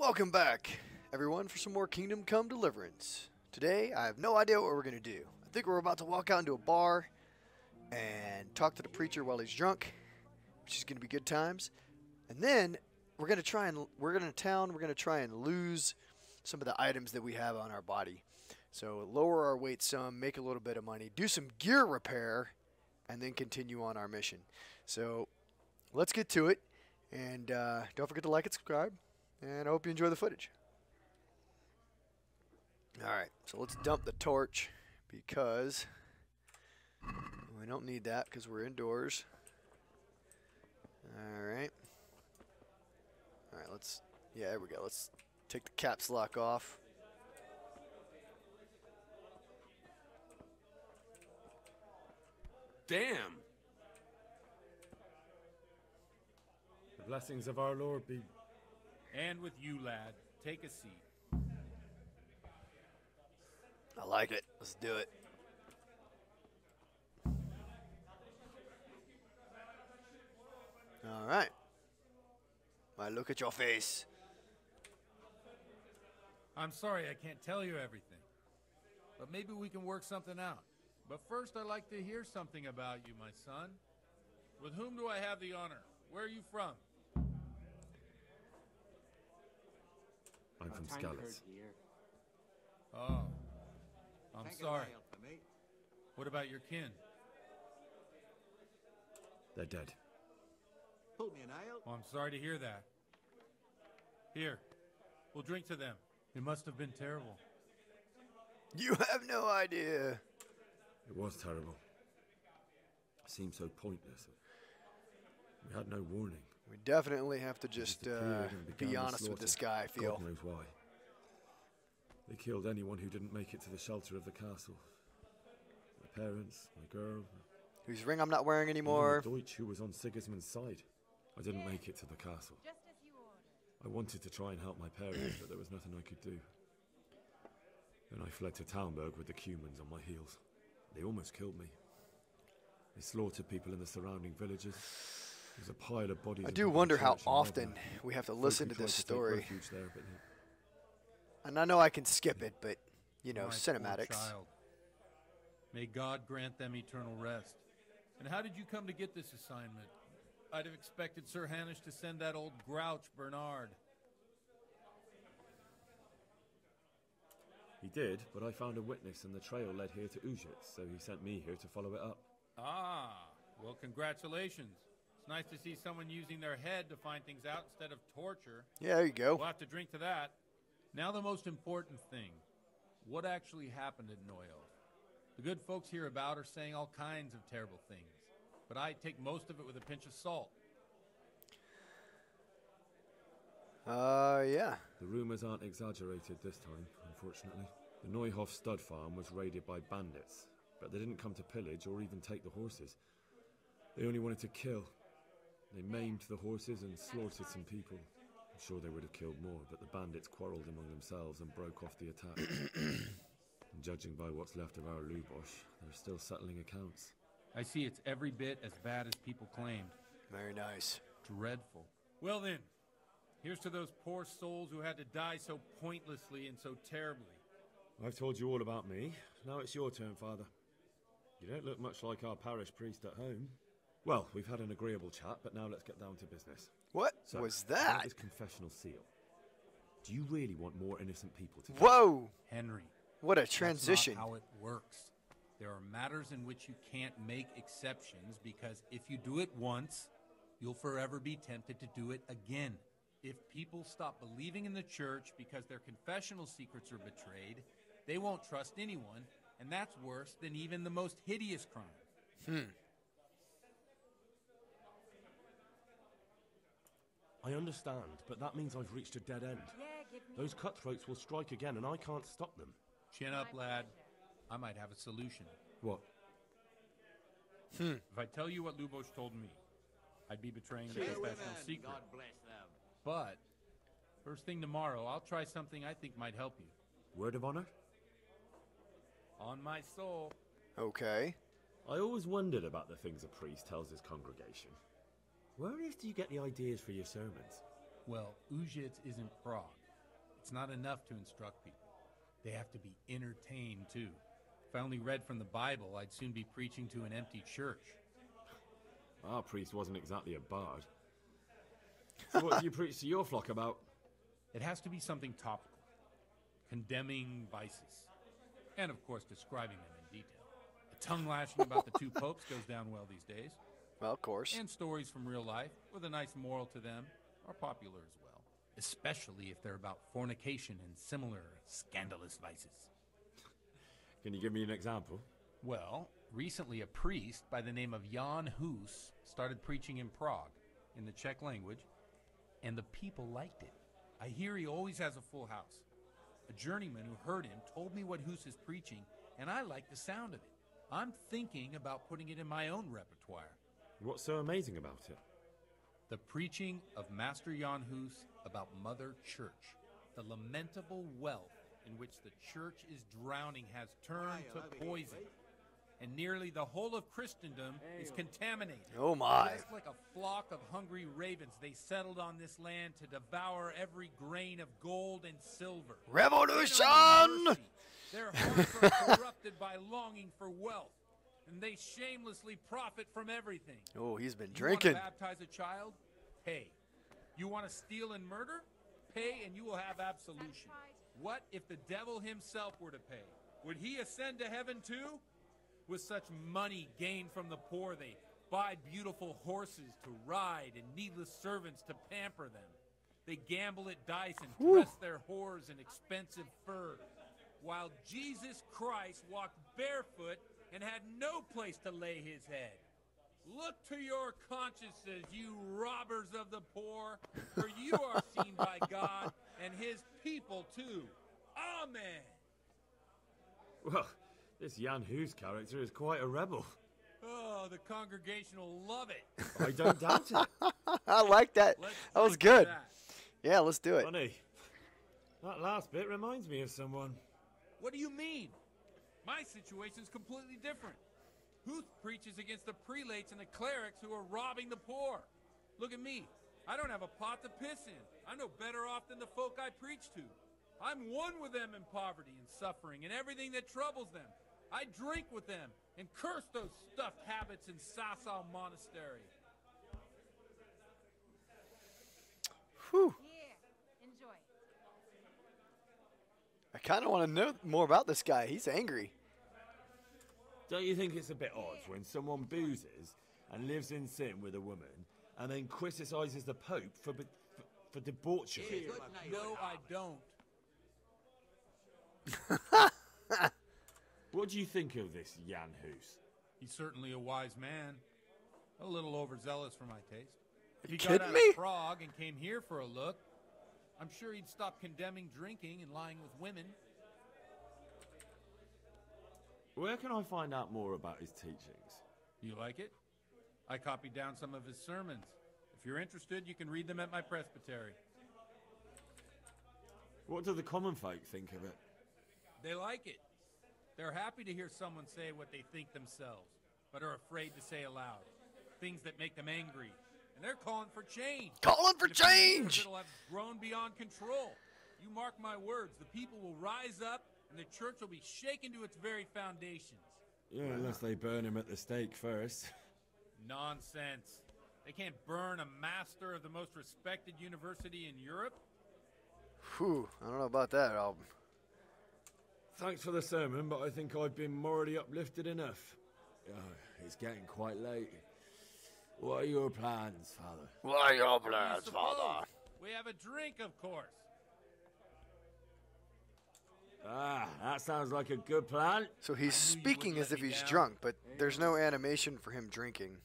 Welcome back, everyone, for some more Kingdom Come Deliverance. Today, I have no idea what we're going to do. I think we're about to walk out into a bar and talk to the preacher while he's drunk, which is going to be good times. And then we're going to try and lose some of the items that we have on our body. So lower our weight some, make a little bit of money, do some gear repair, and then continue on our mission. So let's get to it, and don't forget to like and subscribe. And I hope you enjoy the footage. Alright, so let's dump the torch because we don't need that because we're indoors. Alright. Alright, yeah, there we go. Let's take the caps lock off. Damn! The blessings of our Lord be... And with you, lad. Take a seat. I like it. Let's do it. All right. Why, look at your face. I'm sorry I can't tell you everything. But maybe we can work something out. But first, I'd like to hear something about you, my son. With whom do I have the honor? Where are you from? I'm from Scallas. Oh. I'm sorry. What about your kin? They're dead. Pull me an ale. Oh, I'm sorry to hear that. Here. We'll drink to them. It must have been terrible. You have no idea. It was terrible. It seemed so pointless. We had no warning. We definitely have to just be honest with this guy, I feel. God knows why. They killed anyone who didn't make it to the shelter of the castle. My parents, my girl. Whose ring I'm not wearing anymore. Even the Deutsch who was on Sigismund's side. I didn't make it to the castle. I wanted to try and help my parents, but there was nothing I could do. Then I fled to Talmberg with the Cumans on my heels. They almost killed me. They slaughtered people in the surrounding villages. There's a pile of bodies. I do wonder how often we have to listen to this story. There, but and I know I can skip it, but, you know, My cinematics. poor child. May God grant them eternal rest. And how did you come to get this assignment? I'd have expected Sir Hanish to send that old grouch, Bernard. He did, but I found a witness and the trail led here to Ujit, so he sent me here to follow it up. Ah, well, congratulations. It's nice to see someone using their head to find things out instead of torture. Yeah, there you go. We'll have to drink to that. Now the most important thing. What actually happened at Noyo? The good folks hereabout are saying all kinds of terrible things, but I take most of it with a pinch of salt. Yeah. The rumors aren't exaggerated this time, unfortunately. The Neuhof stud farm was raided by bandits, but they didn't come to pillage or even take the horses. They only wanted to kill. They maimed the horses and slaughtered some people. I'm sure they would have killed more, but the bandits quarreled among themselves and broke off the attack. And judging by what's left of our Lubosh, they're still settling accounts. I see it's every bit as bad as people claimed. Very nice. Dreadful. Well then, here's to those poor souls who had to die so pointlessly and so terribly. I've told you all about me. Now it's your turn, Father. You don't look much like our parish priest at home. Well, we've had an agreeable chat, but now let's get down to business. What So, was about that? this confessional seal. Do you really want more innocent people to die? Whoa! Henry. What a transition. That's not how it works. There are matters in which you can't make exceptions because if you do it once, you'll forever be tempted to do it again. If people stop believing in the church because their confessional secrets are betrayed, they won't trust anyone, and that's worse than even the most hideous crime. I understand, but that means I've reached a dead end. Those cutthroats will strike again, and I can't stop them. Chin up, lad. I might have a solution. What? If I tell you what Lubosh told me, I'd be betraying the confessional secret. God bless them. But, first thing tomorrow, I'll try something I think might help you. Word of honor? On my soul. Okay. I always wondered about the things a priest tells his congregation. Where on earth do you get the ideas for your sermons? Well, Ujits isn't Prague. It's not enough to instruct people. They have to be entertained, too. If I only read from the Bible, I'd soon be preaching to an empty church. Our priest wasn't exactly a bard. So what do you preach to your flock about? It has to be something topical, condemning vices, and of course describing them in detail. The tongue lashing about the two popes goes down well these days. Well, of course. And stories from real life with a nice moral to them are popular as well, especially if they're about fornication and similar scandalous vices. Can you give me an example? Well, recently a priest by the name of Jan Hus started preaching in Prague in the Czech language, and the people liked it. I hear he always has a full house. A journeyman who heard him told me what Hus is preaching, and I like the sound of it. I'm thinking about putting it in my own repertoire. What's so amazing about it? The preaching of Master Jan Hus about Mother Church. The lamentable wealth in which the church is drowning has turned to poison. And nearly the whole of Christendom is contaminated. Oh my. Just like a flock of hungry ravens, they settled on this land to devour every grain of gold and silver. Revolution! Their hearts are corrupted by longing for wealth, and they shamelessly profit from everything. Oh, he's been You drinking. want to baptize a child? Pay. You want to steal and murder? Pay and you will have absolution. What if the devil himself were to pay? Would he ascend to heaven too? With such money gained from the poor, they buy beautiful horses to ride and needless servants to pamper them. They gamble at dice and dress their whores in expensive furs, while Jesus Christ walked barefoot and had no place to lay his head. Look to your consciences, you robbers of the poor, for you are seen by God and his people too. Amen. Well, this Jan Hus character is quite a rebel. Oh, the congregation will love it. I don't doubt it. I like that. Let's That was drink to good. that. Yeah, let's do it. Funny. That last bit reminds me of someone. What do you mean? My situation's completely different. Huth preaches against the prelates and the clerics who are robbing the poor. Look at me. I don't have a pot to piss in. I'm no better off than the folk I preach to. I'm one with them in poverty and suffering and everything that troubles them. I drink with them and curse those stuffed habits in Sasau Monastery. Whew. Here, enjoy. I kind of want to know more about this guy. He's angry. Don't you think it's a bit odd when someone boozes and lives in sin with a woman and then criticizes the Pope for debauchery? No, I don't. What do you think of this Jan Hus? He's certainly a wise man. A little overzealous for my taste. If he got kidding out me? of Prague and came here for a look, I'm sure he'd stop condemning drinking and lying with women. Where can I find out more about his teachings? You like it? I copied down some of his sermons. If you're interested, you can read them at my presbytery. What do the common folk think of it? They like it. They're happy to hear someone say what they think themselves, but are afraid to say aloud. Things that make them angry. And they're calling for change. Calling for In a few years, change! It'll have grown beyond control. You mark my words, the people will rise up and the church will be shaken to its very foundations. Yeah, unless they burn him at the stake first. Nonsense. They can't burn a master of the most respected university in Europe. Whew. I don't know about that, Alvin. Thanks for the sermon, but I think I've been morally uplifted enough. Oh, it's getting quite late. What are your plans, Father? What are your What do you plans, suppose? Father? We have a drink, of course. Ah, that sounds like a good plan. So he's I knew you speaking wouldn't as let if me he's down. drunk, but there's no animation for him drinking.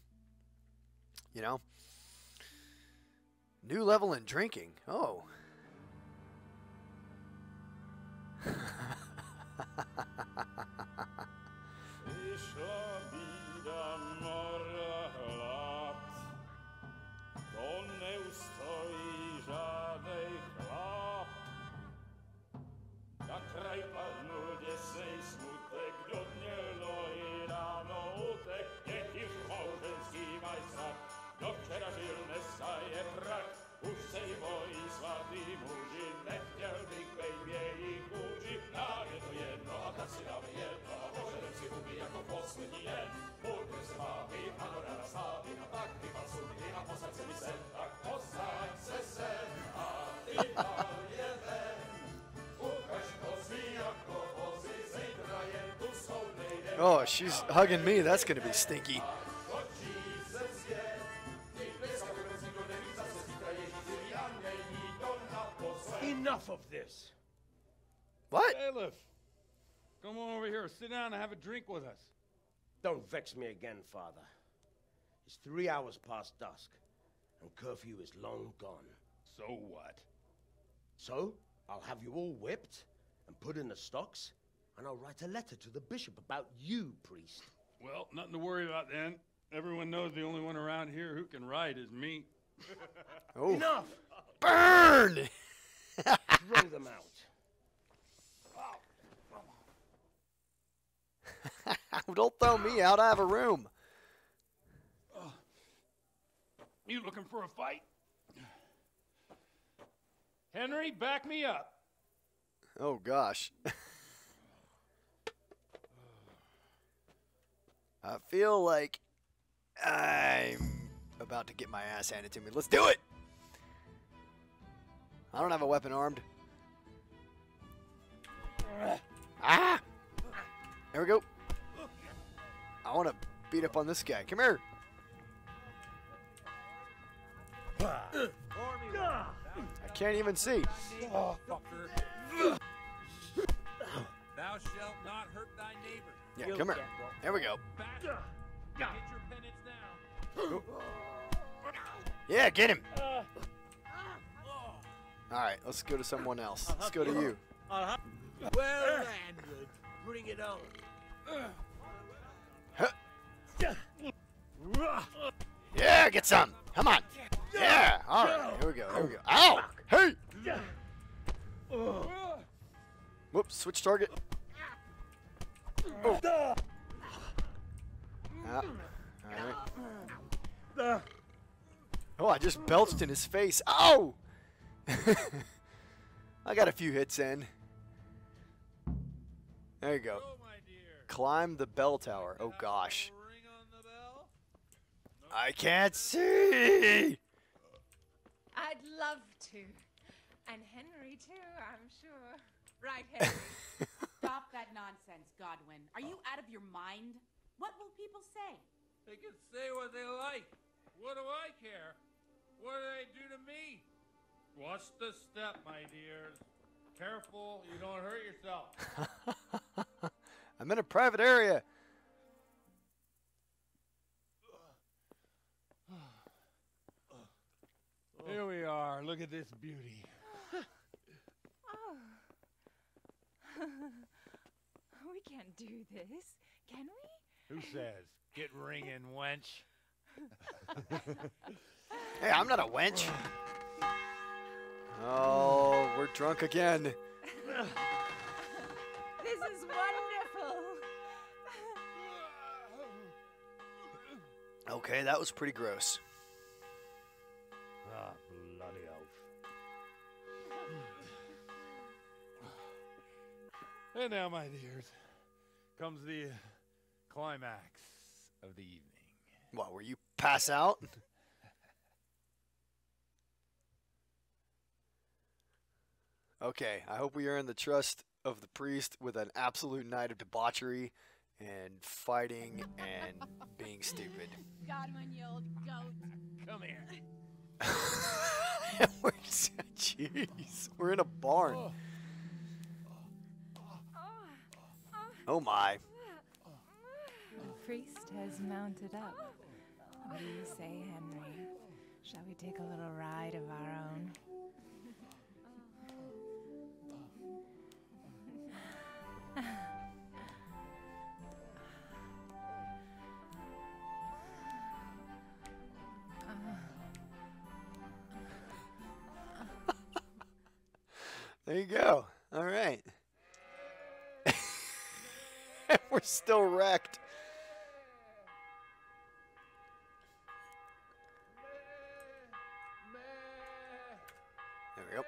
You know? New level in drinking. Oh. Oh, she's hugging me. That's going to be stinky. Enough of this. What? Bailiff, come on over here. Sit down and have a drink with us. Don't vex me again, Father. It's 3 hours past dusk, and curfew is long gone. So what? So, I'll have you all whipped and put in the stocks, and I'll write a letter to the bishop about you, priest. Well, nothing to worry about then. Everyone knows the only one around here who can ride is me. Oh. Enough! Burn! Throw them out. Don't throw me out. I have a room. You looking for a fight? Henry, back me up. Oh, gosh. I feel like I'm about to get my ass handed to me. Let's do it! I don't have a weapon armed. Ah! There we go. I want to beat up on this guy. Come here. I can't even see. Thou shalt not hurt thy neighbor. Yeah, come here. There we go. Back. Get your penance now. Yeah, get him. All right, let's go to someone else. Let's go to you. Well, landlord, bring it on. Yeah, get some. Come on. Yeah. All right. Here we go. Here we go. Ow. Hey. Whoops. Switch target. Oh. All right. Oh, I just belched in his face. Ow. I got a few hits in. There you go. Climb the bell tower. Oh, gosh. I can't see. I'd love to. And Henry, too, I'm sure. Right, Henry? Stop that nonsense, Godwin. Are you out of your mind? What will people say? They can say what they like. What do I care? What do they do to me? Watch the step, my dears. Careful, you don't hurt yourself. I'm in a private area. Here we are. Look at this beauty. Oh. We can't do this, can we? Who says? Get ringing, wench. Hey, I'm not a wench. Oh, we're drunk again. This is wonderful. Okay, that was pretty gross. Ah, bloody oath. And now, my dears, comes the climax of the evening. What, were you pass out? Okay, I hope we earn the trust of the priest with an absolute night of debauchery and fighting and being stupid. Godwin, you old goat. Come here. Jeez, we're in a barn. Oh my. The priest has mounted up. What do you say, Henry? Shall we take a little ride of our own? There you go. All right. We're still wrecked. There we go.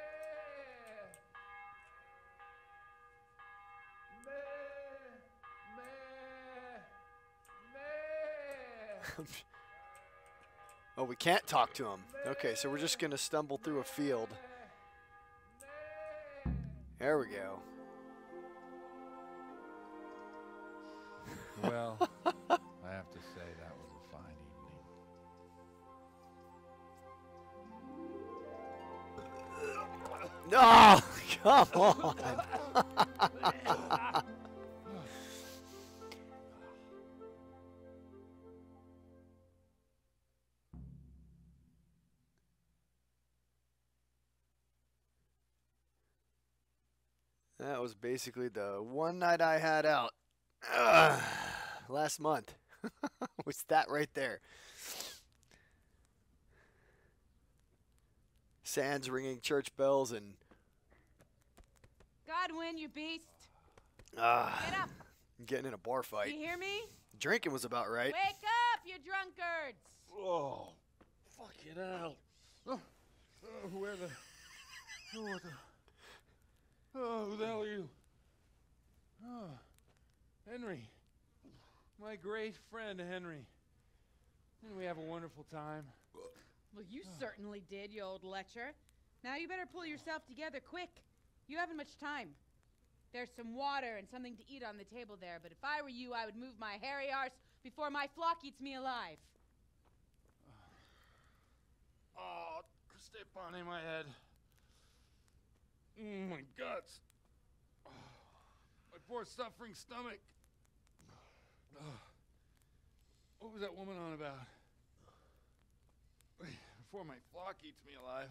Oh, we can't talk to him. Okay, so we're just going to stumble through a field. There we go. Well, I have to say that was a fine evening. No, come on. That was basically the one night I had out last month. Was that right there? Sans ringing church bells and Godwin, you beast. Get up. getting in a bar fight. You hear me? Drinking was about right. Wake up, you drunkards. Oh, fucking hell. Oh, where the... Oh, what the... Oh, who the hell are you? Oh, Henry. My great friend, Henry. Didn't we have a wonderful time? Well, you certainly did, you old lecher. Now you better pull yourself together quick. You haven't much time. There's some water and something to eat on the table there, but if I were you, I would move my hairy arse before my flock eats me alive. Oh, step on in my head. My guts. Oh, my poor suffering stomach. Oh, what was that woman on about? Wait, before my flock eats me alive.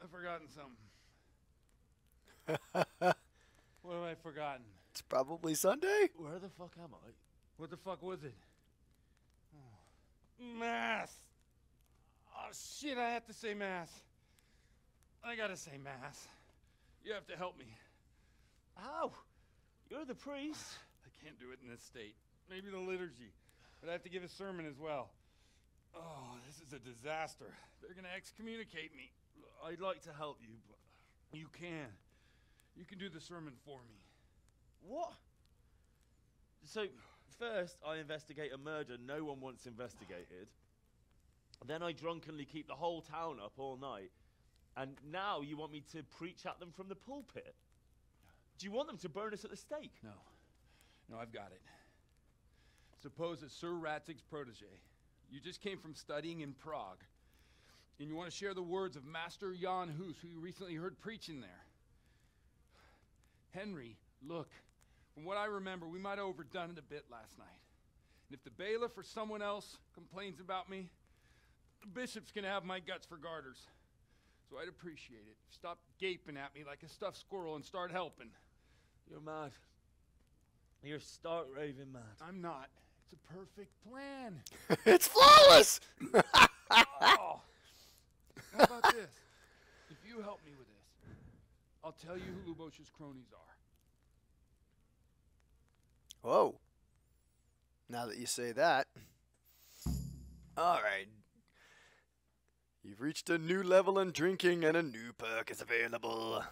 I've forgotten something. What have I forgotten? It's probably Sunday. Where the fuck am I? What the fuck was it? Oh. Mass! Oh shit, I have to say mass. I gotta say mass. You have to help me. How? You're the priest. I can't do it in this state. Maybe the liturgy. But I have to give a sermon as well. Oh, this is a disaster. They're gonna excommunicate me. I'd like to help you, but you can. You can do the sermon for me. What? So, first I investigate a murder no one wants investigated. Then I drunkenly keep the whole town up all night. And now you want me to preach at them from the pulpit? Do you want them to burn us at the stake? No. No, I've got it. Suppose that Sir Ratzig's protege. You just came from studying in Prague. And you want to share the words of Master Jan Hus, who you recently heard preaching there. Henry, look. From what I remember, we might have overdone it a bit last night. And if the bailiff or someone else complains about me, the bishop's gonna have my guts for garters. So I'd appreciate it. Stop gaping at me like a stuffed squirrel and start helping. You're mad. You're stark raving mad. I'm not. It's a perfect plan. It's flawless. Oh. How about this? If you help me with this, I'll tell you who Lubosh's cronies are. Whoa. Now that you say that. All right. You've reached a new level in drinking and a new perk is available.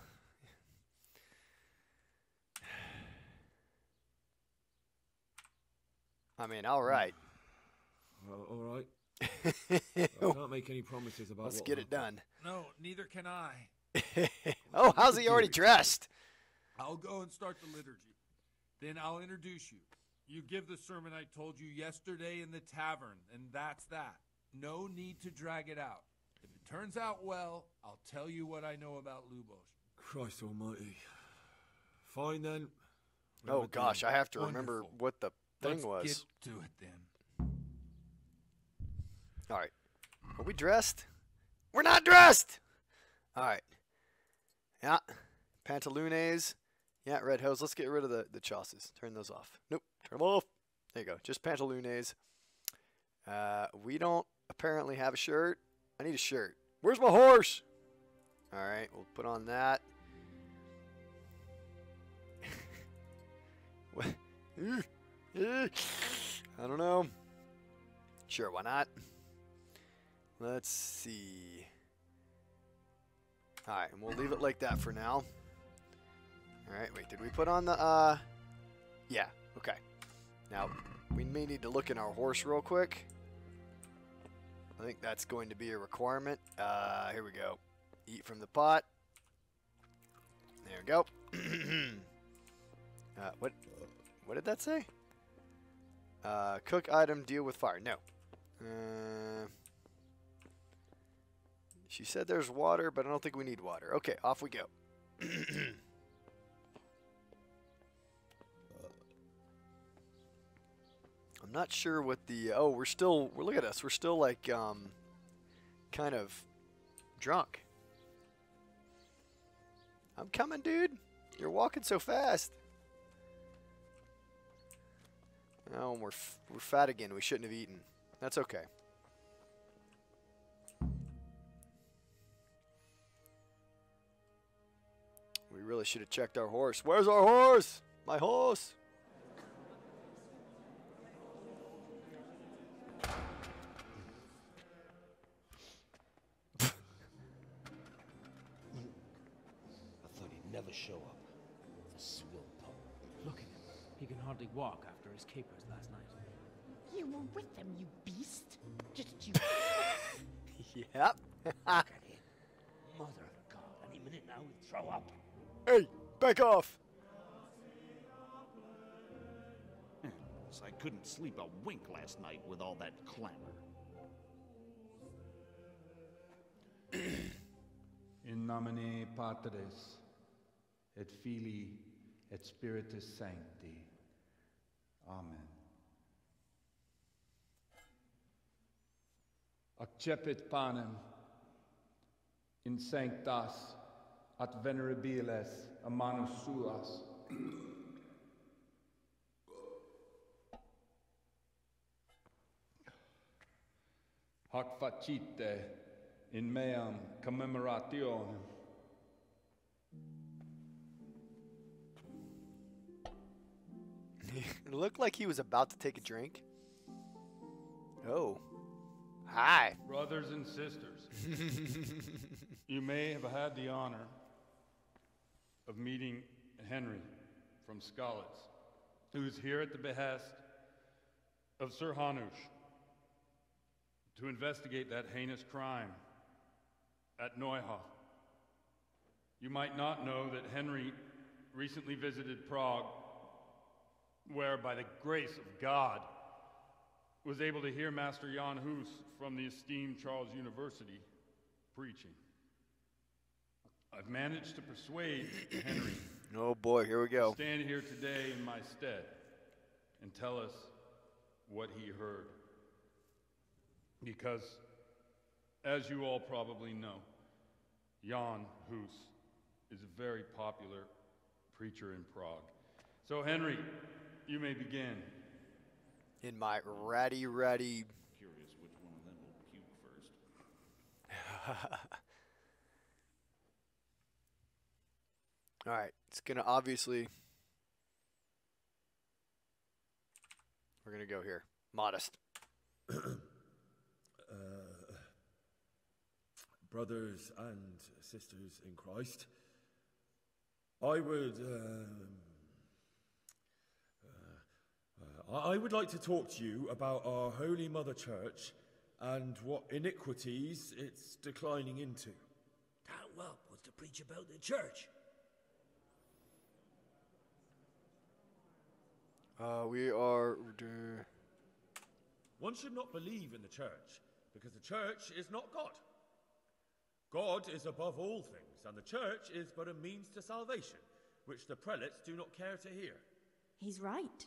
I mean, all right. Well, all right. I can't make any promises about Let's what get will it done. No, neither can I. Oh, how's he already dressed? I'll go and start the liturgy. Then I'll introduce you. You give the sermon I told you yesterday in the tavern, and that's that. No need to drag it out. If it turns out well, I'll tell you what I know about Lubosh. Christ almighty. Fine then. Oh gosh, I have to remember Wonderful. what the thing Let's was. get to it then. All right. Are we dressed? We're not dressed! All right. Yeah. Pantaloons. Yeah, red hose. Let's get rid of the chausses. Turn those off. Nope. Turn them off. There you go. Just pantaloons. We don't apparently have a shirt. I need a shirt. Where's my horse? All right. We'll put on that. What? I don't know. Sure, why not? Let's see. All right, and we'll leave it like that for now. All right, wait, did we put on the, yeah, okay. Now, we may need to look in our horse real quick. I think that's going to be a requirement. Here we go. Eat from the pot. There we go. What did that say? Cook item, deal with fire. No. She said there's water, but I don't think we need water. Okay, off we go. I'm not sure what the... Oh, look at us. We're still like, kind of drunk. I'm coming, dude. You're walking so fast. Oh, we're fat again. We shouldn't have eaten. That's okay. We really should have checked our horse. Where's our horse? My horse. I thought he'd never show up. The swill pup. Look at him. He can hardly walk after his capers last night. You were with them, you beast. Just you. Yep. Look at him. Mother of God. Any minute now he'll throw up. Hey, back off. So I couldn't sleep a wink last night with all that clamor. In nomine Patris, et Filii, et Spiritus Sancti. Amen. Accepit panem in sanctas at venerabiles a manus suas. Hac facite in meam commemorationem. It looked like he was about to take a drink. Oh. Hi. Brothers and sisters, you may have had the honor of meeting Henry from Skalitz, who is here at the behest of Sir Hanush to investigate that heinous crime at Neuhof. You might not know that Henry recently visited Prague, where, by the grace of God, was able to hear Master Jan Hus from the esteemed Charles University preaching. I've managed to persuade Henry Oh boy, here we go. to stand here today in my stead and tell us what he heard. Because, as you all probably know, Jan Hus is a very popular preacher in Prague. So, Henry, you may begin. In my ratty. Curious which one of them will puke first. All right, it's gonna obviously. We're gonna go here. Modest. Brothers and sisters in Christ, I would like to talk to you about our Holy Mother Church and what iniquities it's declining into. That whelp wants to preach about the church. We are. One should not believe in the church, because the church is not God. God is above all things, and the church is but a means to salvation, which the prelates do not care to hear. He's right.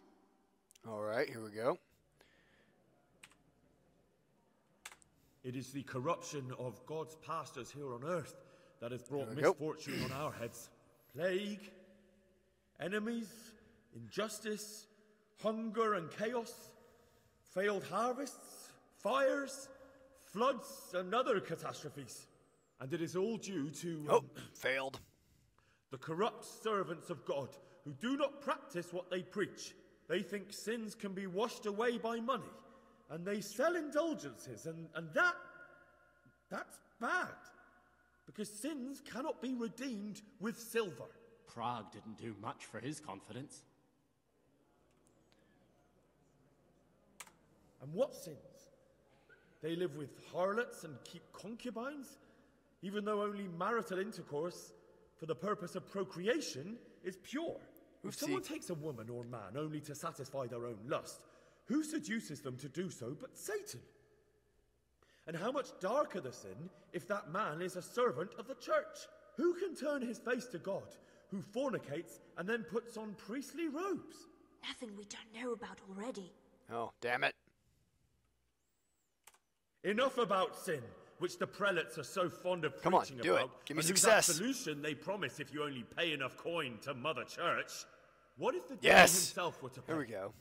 All right, here we go. It is the corruption of God's pastors here on earth that has brought There we go. misfortune on our heads. Plague, enemies, injustice, hunger and chaos, failed harvests, fires, floods, and other catastrophes. And it is all due to... failed. The corrupt servants of God who do not practice what they preach. They think sins can be washed away by money, and they sell indulgences, and that's bad, because sins cannot be redeemed with silver. Prague didn't do much for his confidence. And what sins? They live with harlots and keep concubines, even though only marital intercourse for the purpose of procreation is pure. If Oopsie. someone takes a woman or man only to satisfy their own lust, who seduces them to do so but Satan? And how much darker the sin if that man is a servant of the church? Who can turn his face to God, who fornicates and then puts on priestly robes? Nothing we don't know about already. Oh, damn it. Enough about sin, which the prelates are so fond of Come on, preaching do it. about. Give me and whose success. absolution they promise if you only pay enough coin to Mother Church. What if the devil Yes! himself were to pay? Here we go.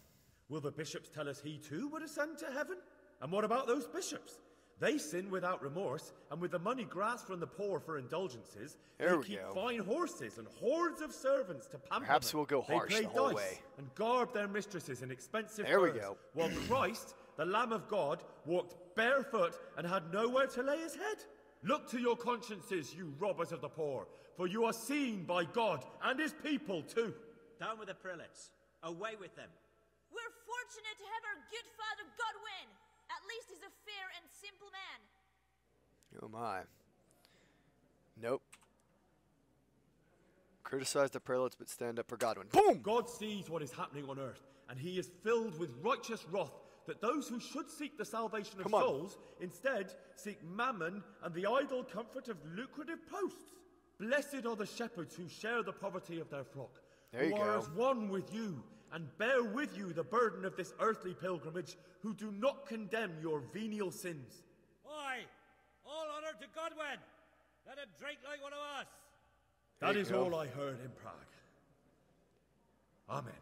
Will the bishops tell us he too would ascend to heaven? And what about those bishops? They sin without remorse, and with the money grasped from the poor for indulgences, There they we keep go. fine horses and hordes of servants to pamper Perhaps them. we'll go harsh They play the whole dice way. and garb their mistresses in expensive There we furs, go. while Christ, the Lamb of God, walked barefoot and had nowhere to lay his head. Look to your consciences, you robbers of the poor, for you are seen by God and his people too. Down with the prelates. Away with them. We're fortunate to have our good father Godwin. At least he's a fair and simple man. Oh my. Nope. Criticize the prelates but stand up for Godwin. Boom! God sees what is happening on earth, and he is filled with righteous wrath that those who should seek the salvation of Come on. souls instead seek mammon and the idle comfort of lucrative posts. Blessed are the shepherds who share the poverty of their flock, There you who are go. as one with you and bear with you the burden of this earthly pilgrimage, who do not condemn your venial sins. Oi! All honor to Godwin! Let him drink like one of us! That There you is go. all I heard in Prague. Amen.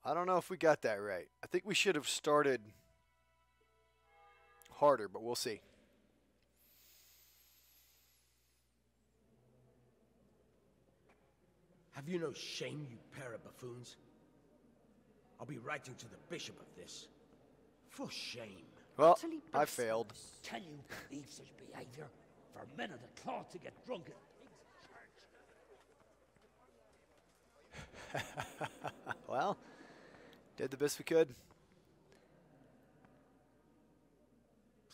I don't know if we got that right. I think we should have started harder, but we'll see. Have you no shame, you pair of buffoons? I'll be writing to the bishop of this. For shame. Well, I failed. Tell you to leave such behavior for men of the cloth to get drunk at Well, did the best we could.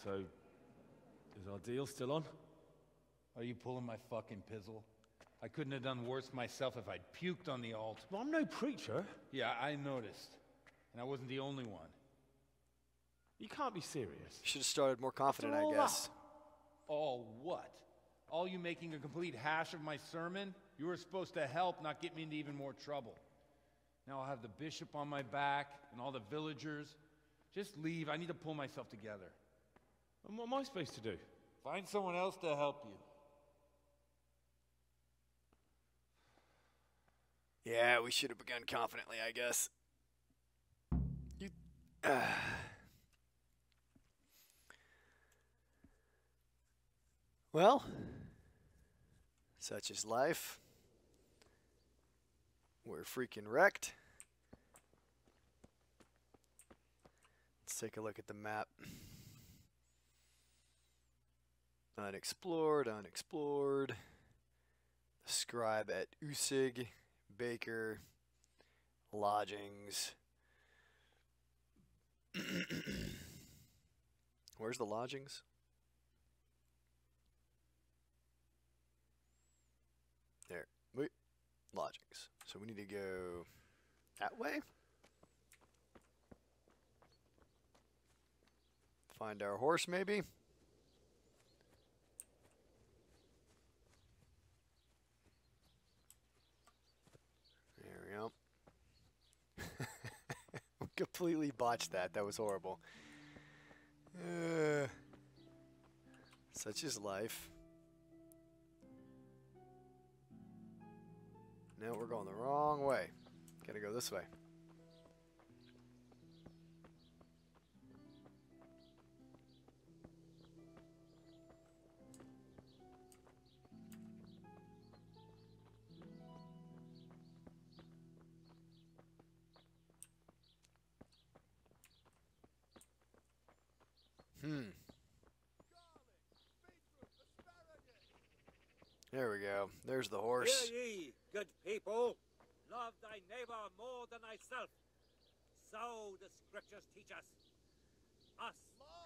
So, is our deal still on? Are you pulling my fucking pizzle? I couldn't have done worse myself if I'd puked on the altar. Well, I'm no preacher. Yeah, I noticed. And I wasn't the only one. You can't be serious. Should have started more confident, After I all guess. All what? All you making a complete hash of my sermon? You were supposed to help, not get me into even more trouble. Now I'll have the bishop on my back and all the villagers. Just leave. I need to pull myself together. And what am I supposed to do? Find someone else to help you. Yeah, we should have begun confidently, I guess. You. Well, such is life. We're freaking wrecked. Let's take a look at the map. Unexplored, unexplored. The scribe at Usig, Baker, lodgings. Where's the lodgings? There. Wait. Lodgings. So we need to go that way. Find our horse, maybe. There we go. We completely botched that. That was horrible. Such is life. No, we're going the wrong way. Gotta go this way. There we go. There's the horse. Hear ye, good people. Love thy neighbor more than thyself. So the scriptures teach us. Us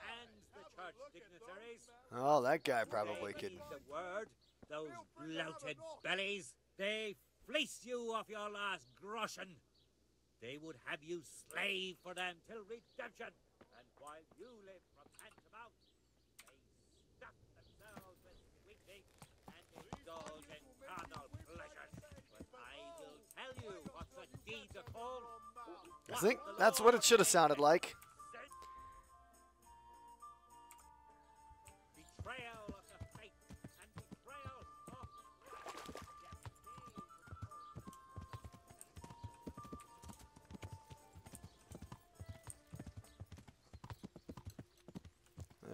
and the church dignitaries. Oh, that guy probably could. The word Those bloated bellies, they fleece you off your last groschen. They would have you slave for them till redemption. And while you live from hand to mouth, they stuff themselves with sweetmeat and indulge in carnal pleasures. But I will tell you what such deeds are called. I think that's what it should have sounded like. Betrayal of the faith and betrayal of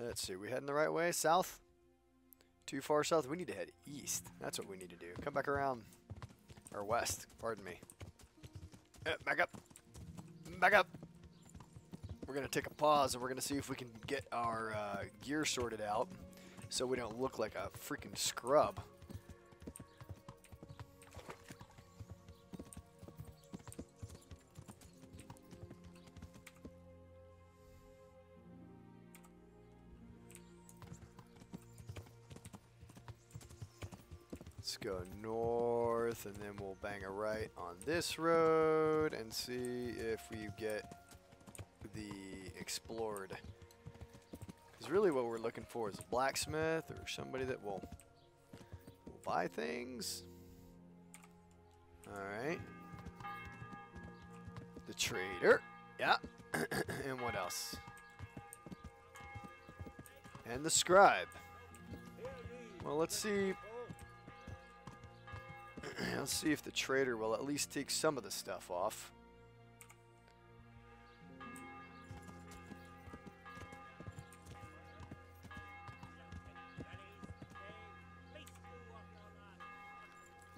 Let's see, we heading the right way? South? Too far south? We need to head east. That's what we need to do. Come back around. Or west, pardon me. Back up. Back up. We're going to take a pause and we're going to see if we can get our gear sorted out so we don't look like a freaking scrub. Let's go north and then we'll bang a right on this road and see if we get the explored. Because really what we're looking for is a blacksmith or somebody that will buy things. Alright. The trader. Yeah. And what else? And the scribe. Well, let's see. Let's see if the trader will at least take some of the stuff off.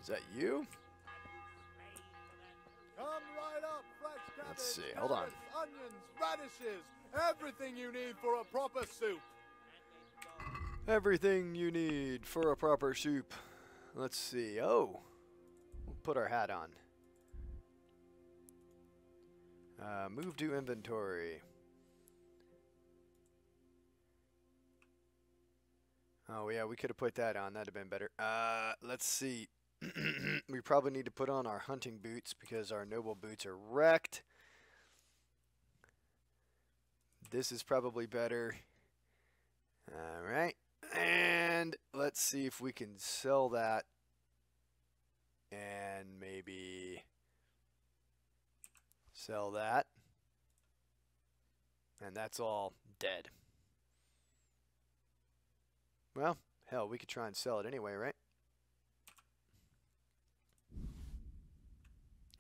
Is that you? Come right up, fresh cabbage, Let's see, hold on. onions, radishes, everything you need for a proper soup. Everything you need for a proper soup. Let's see. Oh, we'll put our hat on. Move to inventory. Oh yeah, we could have put that on. That'd have been better. Let's see. We probably need to put on our hunting boots because our noble boots are wrecked. This is probably better. Alright. And let's see if we can sell that. And maybe sell that. And that's all dead. Well, hell, we could try and sell it anyway, right?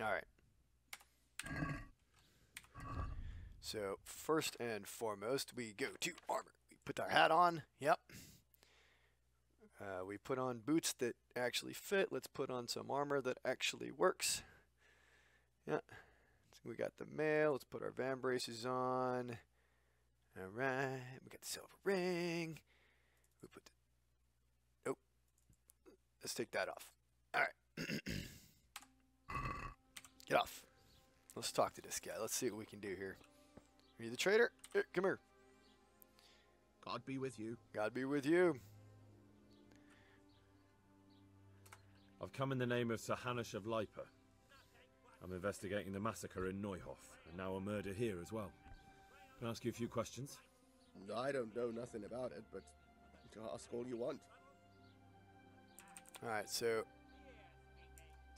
Alright. So, first and foremost, we go to armor. We put our hat on. Yep. We put on boots that actually fit. Let's put on some armor that actually works. Yeah. So we got the mail. Let's put our van braces on. Alright. We got the silver ring. We put the... Oh. Let's take that off. Alright. Get off. Let's talk to this guy. Let's see what we can do here. Are you the trader? Here, come here. God be with you. God be with you. I've come in the name of Sir Hanush of Lipa. I'm investigating the massacre in Neuhof, and now a murder here as well. Can I ask you a few questions? I don't know nothing about it, but ask all you want. Alright, so...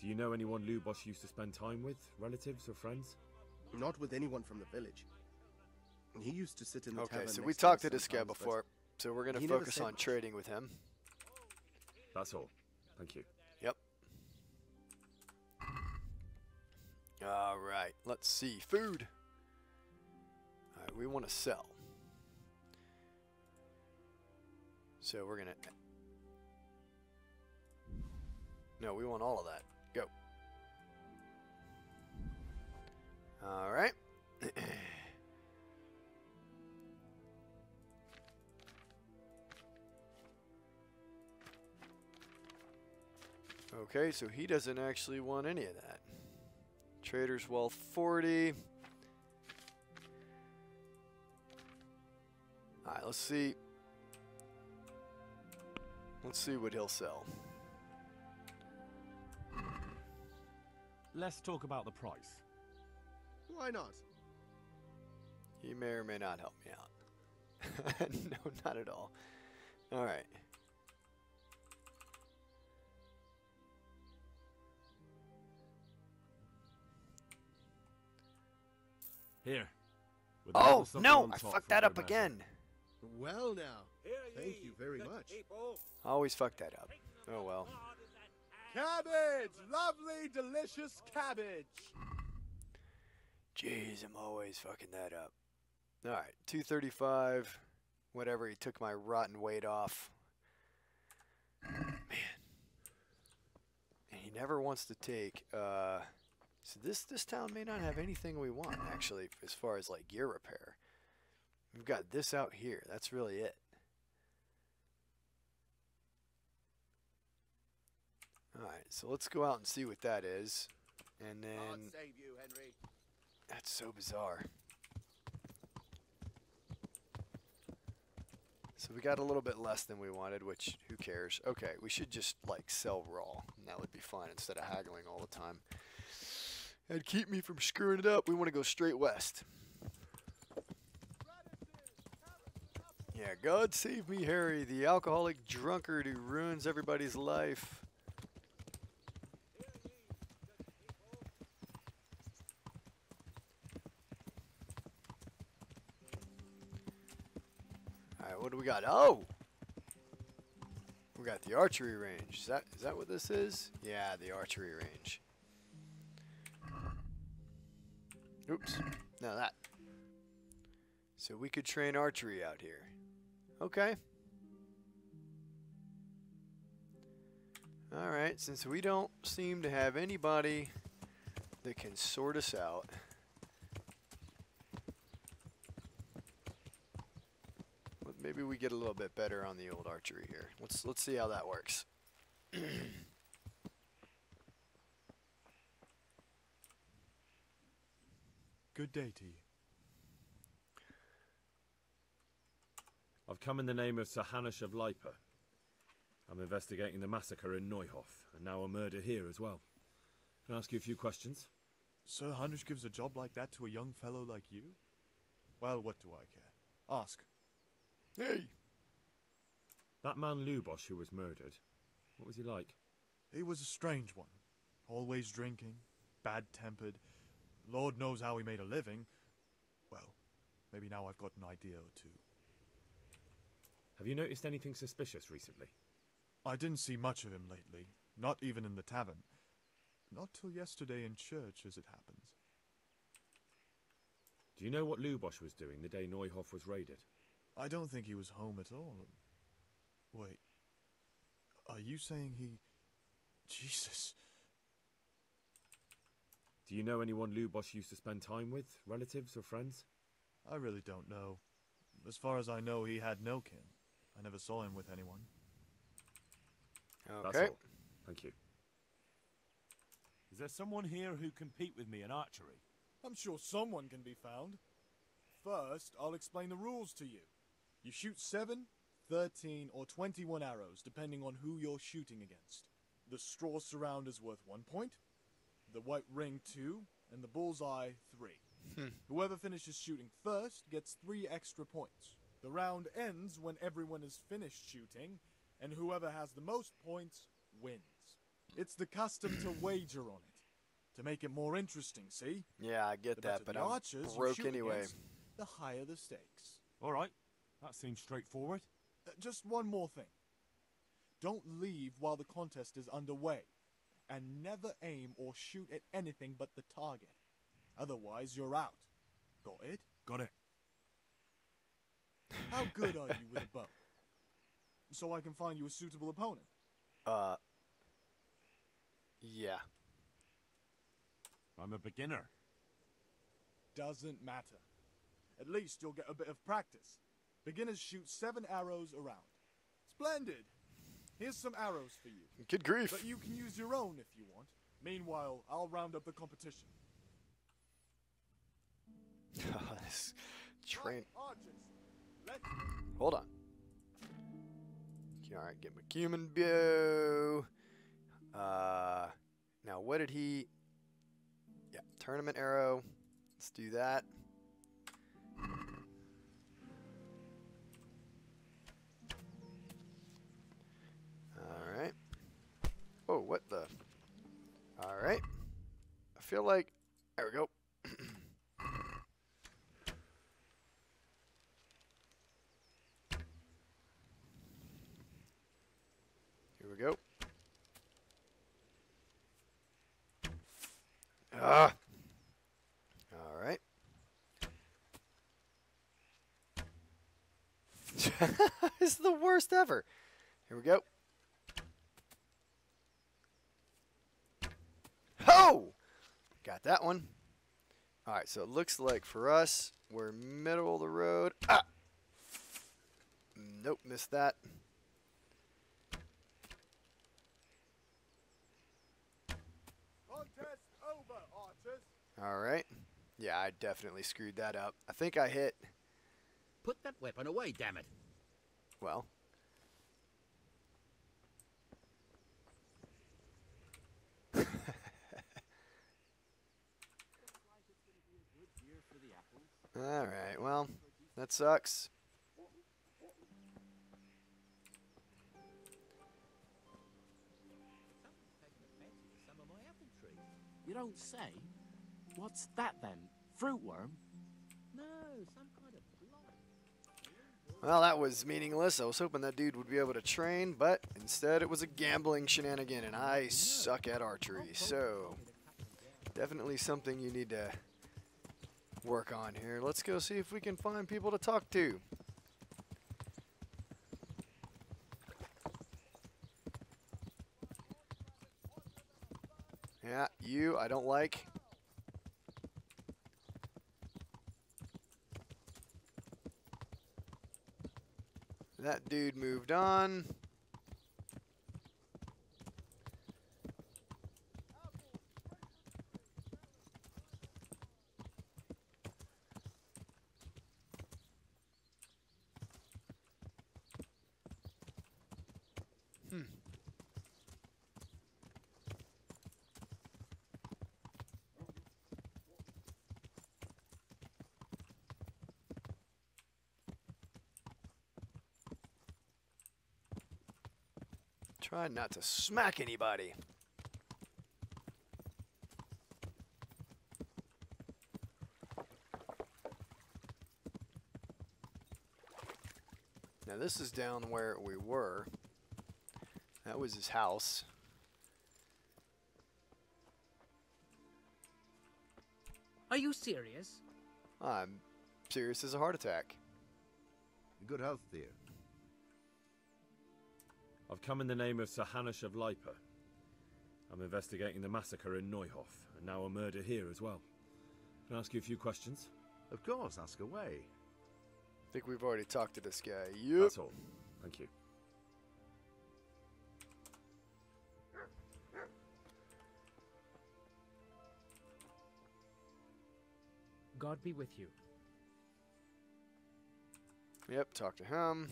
Do you know anyone Lubos used to spend time with? Relatives or friends? Not with anyone from the village. He used to sit in the tavern. Okay, so next we to talked us to this guy sometimes, before, so we're going he to never focus said on much. trading with him. That's all. Thank you. Yep. Alright, let's see. Food. Alright, we want to sell. So we're going to... No, we want all of that. Go. Alright. Okay, so he doesn't actually want any of that. Trader's Wealth 40. Alright, let's see. Let's see what he'll sell. Let's talk about the price. Why not? He may or may not help me out. No, not at all. All right. Here. Oh, no! I fucked that up again. Well now, thank you very much. I always fuck that up. Oh well. Cabbage! Lovely, delicious cabbage! Jeez, I'm always fucking that up. Alright, 235. Whatever, he took my rotten weight off. Man. And he never wants to take, so this town may not have anything we want, actually, as far as, like, gear repair. We've got this out here. That's really it. Alright, so let's go out and see what that is. And then... God save you, Henry. That's so bizarre. So we got a little bit less than we wanted, which, who cares? Okay, we should just, like, sell raw. And that would be fine instead of haggling all the time. That'd keep me from screwing it up. We want to go straight west. Yeah, God save me, Harry, the alcoholic drunkard who ruins everybody's life. Alright, what do we got? Oh! We got the archery range. Is that what this is? Yeah, the archery range. Oops. No, that. So we could train archery out here. Okay. Alright, since we don't seem to have anybody that can sort us out. Maybe we get a little bit better on the old archery here. Let's see how that works. Good day to you. I've come in the name of Sir Hanush of Lipa. I'm investigating the massacre in Neuhof, and now a murder here as well. Can I ask you a few questions? Sir Hanush gives a job like that to a young fellow like you? Well, what do I care? Ask. Hey! That man Lubosh who was murdered, what was he like? He was a strange one. Always drinking, bad-tempered. Lord knows how he made a living. Well, maybe now I've got an idea or two. Have you noticed anything suspicious recently? I didn't see much of him lately, not even in the tavern. Not till yesterday in church, as it happens. Do you know what Lubosh was doing the day Neuhof was raided? I don't think he was home at all. Wait, are you saying he... Jesus. Do you know anyone Lubosh used to spend time with? Relatives or friends? I really don't know. As far as I know, he had no kin. I never saw him with anyone. Okay. That's all. Thank you. Is there someone here who can compete with me in archery? I'm sure someone can be found. First, I'll explain the rules to you. You shoot 7, 13, or 21 arrows, depending on who you're shooting against. The straw surround is worth 1 point, the white ring 2, and the bullseye 3. Whoever finishes shooting first gets 3 extra points. The round ends when everyone is finished shooting, and whoever has the most points wins. It's the custom to wager on it, to make it more interesting, see? Yeah, I get that, but I'm broke anyway. The higher the stakes. All right, that seems straightforward. Just one more thing. Don't leave while the contest is underway, and never aim or shoot at anything but the target. Otherwise, you're out. Got it? Got it. How good are you with a bow? So I can find you a suitable opponent. Yeah. I'm a beginner. Doesn't matter. At least you'll get a bit of practice. Beginners shoot 7 arrows around. Splendid! Here's some arrows for you. Good grief. But you can use your own if you want. Meanwhile, I'll round up the competition. This train. Archers, let's... Hold on. Alright, get my cumin bow. Now what did he... Yeah, tournament arrow. Let's do that. Alright. Oh, what the... Alright. I feel like... There we go. Here we go. Ah! Alright. This is the worst ever. Here we go. Ho! Got that one. Alright, so it looks like for us, we're middle of the road. Ah! Nope, missed that. Contest over, archers. Alright. Yeah, I definitely screwed that up. I think I hit... Put that weapon away, damn it. Well... Alright, well, that sucks. You don't say? What's that then? Fruit worm? No, some kind of blight. Well, that was meaningless. I was hoping that dude would be able to train, but instead it was a gambling shenanigan, and I suck at archery, so definitely something you need to work on here. Let's go see if we can find people to talk to. Yeah, you, I don't like. That dude moved on. Try not to smack anybody. Now this is down where we were. That was his house. Are you serious? I'm serious as a heart attack. Good health, dear. I've come in the name of Sir Hanush of Lipa. I'm investigating the massacre in Neuhof, and now a murder here as well. Can I ask you a few questions? Of course, ask away. I think we've already talked to this guy. Yep. That's all. Thank you. God be with you. Yep, talk to him.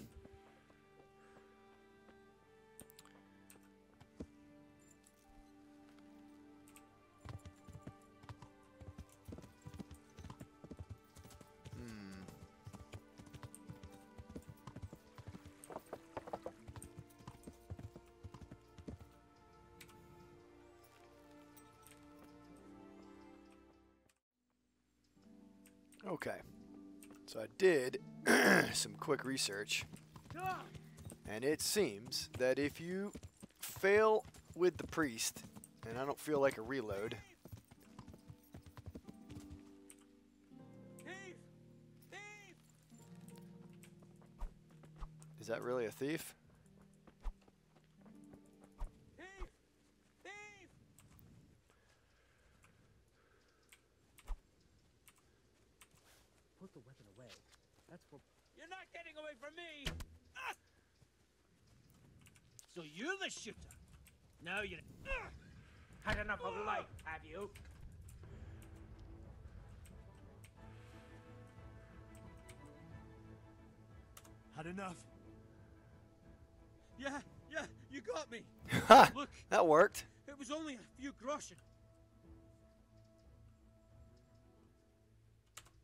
Okay, so I did some quick research, and it seems that if you fail with the priest, and I don't feel like a reload. Is that really a thief? Put the weapon away. That's for... You're not getting away from me! Ah! So you're the shooter. Now you had enough of life, have you? Had enough? Yeah, you got me. Ha! Look, That worked. it was only a few groschen.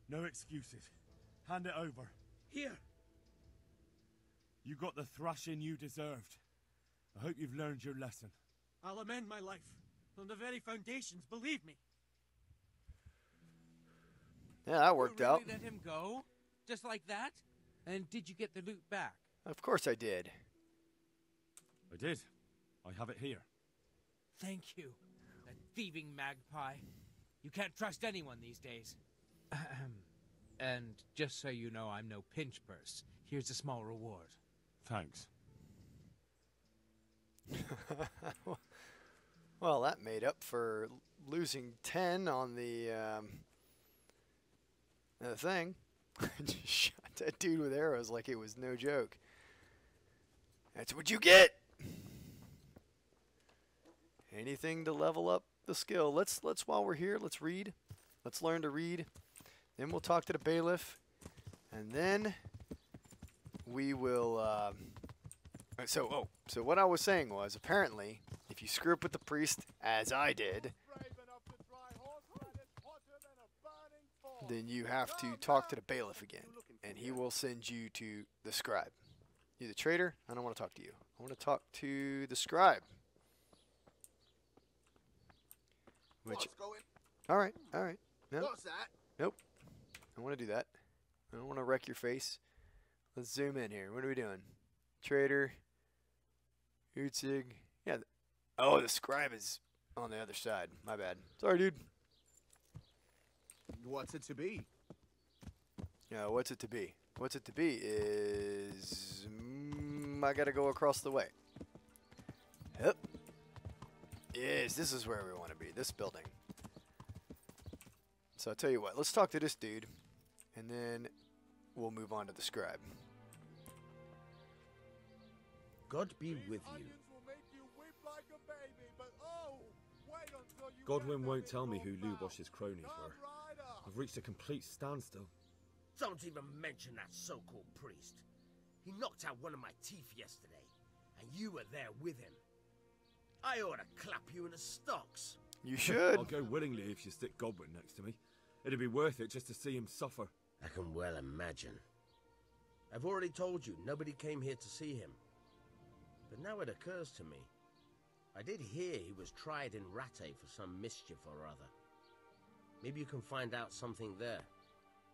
No excuses. Hand it over. Here. You got the thrashing you deserved. I hope you've learned your lesson. I'll amend my life from the very foundations, believe me. Yeah, that worked You really out. let him go? Just like that? And did you get the loot back? Of course I did. I did. I have it here. Thank you. That thieving magpie. You can't trust anyone these days. And just so you know, I'm no pinch purse. Here's a small reward. Thanks. Well, that made up for losing 10 on the thing. Just shot that dude with arrows like it was no joke. That's what you get. Anything to level up the skill. Let's while we're here, let's read. Let's learn to read. Then we'll talk to the bailiff, and then we will. So what I was saying was, apparently, if you screw up with the priest, as I did, then you have to talk to the bailiff again, and he will send you to the scribe. You the traitor? I don't want to talk to you. I want to talk to the scribe. Which, all right. No. What's that? Nope. I want to do that. I don't want to wreck your face. Let's zoom in here. What are we doing? Trader. Utzig. Yeah. Oh, the scribe is on the other side. My bad. Sorry, dude. What's it to be? Yeah, what's it to be? What's it to be is... I gotta go across the way. Yep. Yes, this is where we want to be. This building. So I'll tell you what. Let's talk to this dude. And then we'll move on to the scribe. God be with you. Godwin won't tell me who Lubosh's cronies were. I've reached a complete standstill. Don't even mention that so-called priest. He knocked out one of my teeth yesterday, and you were there with him. I ought to clap you in the stocks. You should. I'll go willingly if you stick Godwin next to me. It'd be worth it just to see him suffer. I can well imagine. I've already told you, nobody came here to see him. But now it occurs to me. I did hear he was tried in Rattay for some mischief or other. Maybe you can find out something there.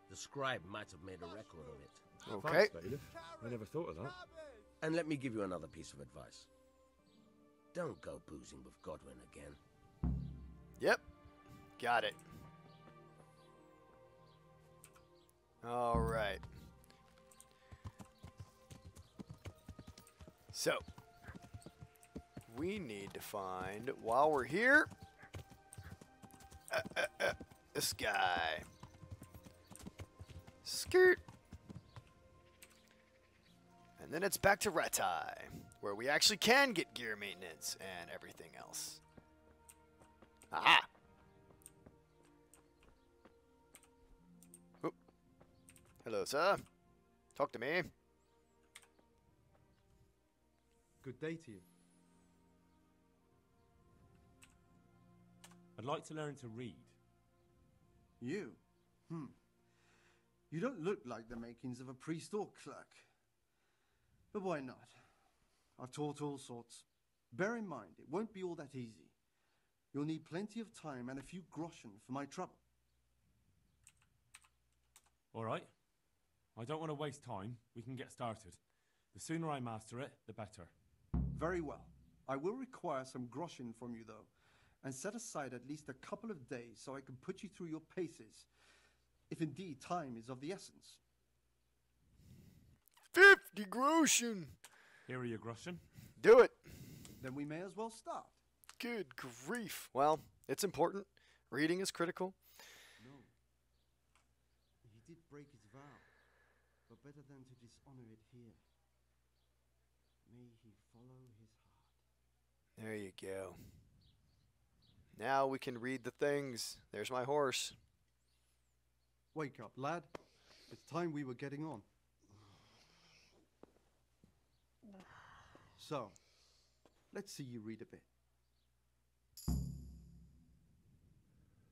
The scribe might have made a record of it. Okay. Thanks, bailiff. I never thought of that. And let me give you another piece of advice. Don't go boozing with Godwin again. Yep. Got it. All right. So, we need to find, while we're here, this guy. Skirt. And then it's back to Rattay, where we actually can get gear maintenance and everything else. Aha! Oh. Hello, sir. Talk to me. Good day to you. I'd like to learn to read. You? You don't look like the makings of a priest or clerk. But why not? I've taught all sorts. Bear in mind, it won't be all that easy. You'll need plenty of time and a few groschen for my trouble. All right. I don't want to waste time. We can get started. The sooner I master it, the better. Very well. I will require some groschen from you, though, and set aside at least a couple of days so I can put you through your paces, if indeed time is of the essence. 50 groschen. Here are your groschen. Do it. Then we may as well start. Good grief. Well, it's important. Reading is critical. No. He did break his vow, but better than to dishonor it here. May he follow his heart. There you go. Now we can read the things. There's my horse. Wake up, lad. It's time we were getting on. So, let's see you read a bit.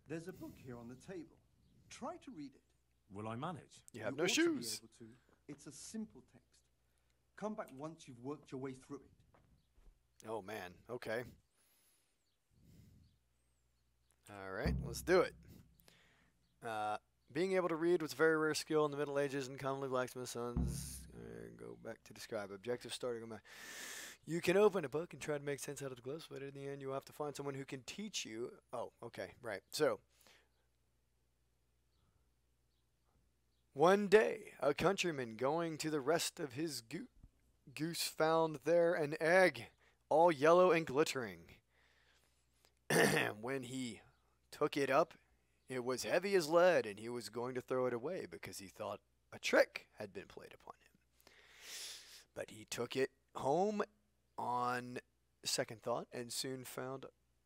There's a book here on the table. Try to read it. Will I manage? You have You no ought to be shoes. able to. It's a simple text. Come back once you've worked your way through it. Oh, man. Okay. All right, let's do it. Being able to read was a very rare skill in the Middle Ages and commonly blacksmith's sons. Go back to describe. Objective starting on my... You can open a book and try to make sense out of the glyphs, but in the end you have to find someone who can teach you. Oh, okay, right. So, one day, a countryman going to the rest of his goose found there an egg, all yellow and glittering. When he took it up, it was heavy as lead, and he was going to throw it away because he thought a trick had been played upon him. But he took it home on second thought and soon found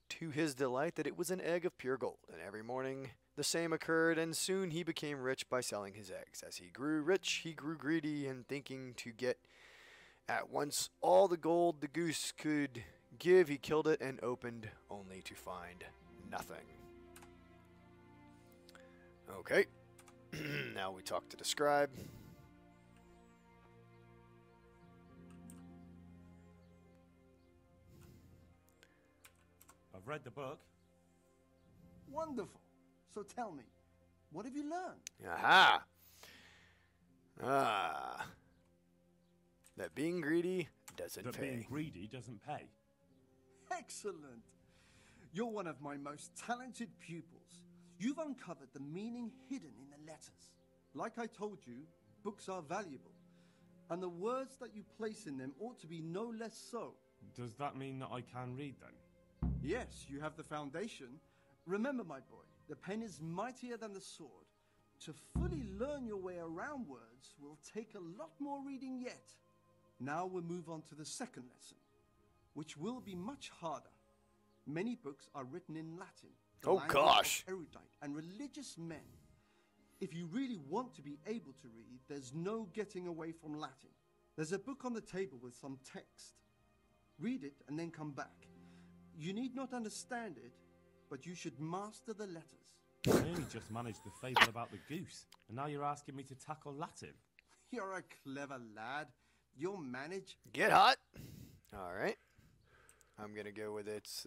to his delight that it was an egg of pure gold. And every morning the same occurred, and soon he became rich by selling his eggs. As he grew rich, he grew greedy, and thinking to get at once all the gold the goose could give, he killed it and opened only to find nothing. Okay. Now we talk to the scribe. I've read the book. Wonderful. So tell me, what have you learned? Aha! That being greedy doesn't That pay. being greedy doesn't pay. Excellent. You're one of my most talented pupils. You've uncovered the meaning hidden in the letters. Like I told you, books are valuable, and the words that you place in them ought to be no less so. Does that mean that I can read then? Yes, you have the foundation. Remember, my boy, the pen is mightier than the sword. To fully learn your way around words will take a lot more reading yet. Now we'll move on to the second lesson, which will be much harder. Many books are written in Latin. the Oh, language gosh. of erudite and religious men. If you really want to be able to read, there's no getting away from Latin. There's a book on the table with some text. Read it and then come back. You need not understand it, but you should master the letters. I only just managed the fable about the goose, and now you're asking me to tackle Latin. You're a clever lad. You'll manage. Get hot. All right. I'm going to go with it's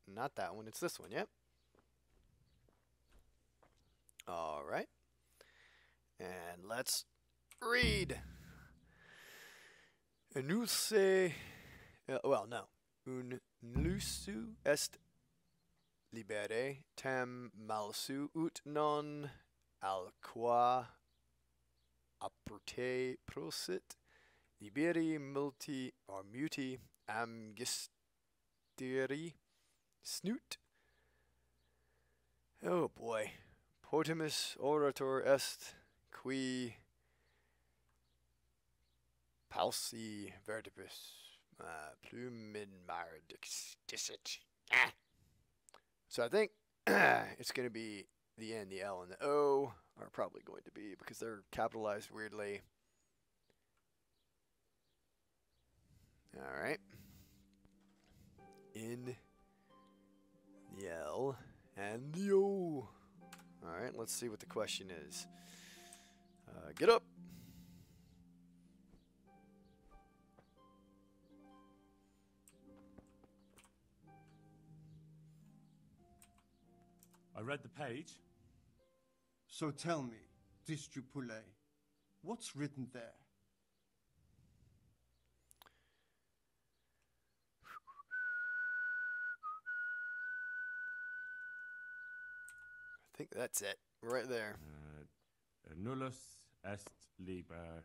not that one. It's this one, yep. All right. And let's read. Enuse, well, no. Un lusu est libere tam malsu ut non alqua aperte prosit liberi multi or muti amgisteri snoot. Oh boy. Potimus orator est qui pauci vertibus plumin mardixit. So I think it's going to be the N, the L, and the O are probably going to be because they're capitalized weirdly. All right. In the L and the O. All right, let's see what the question is. Get up. I read the page. So tell me, Distrupule, what's written there? I think that's it. Right there. Nullus est liber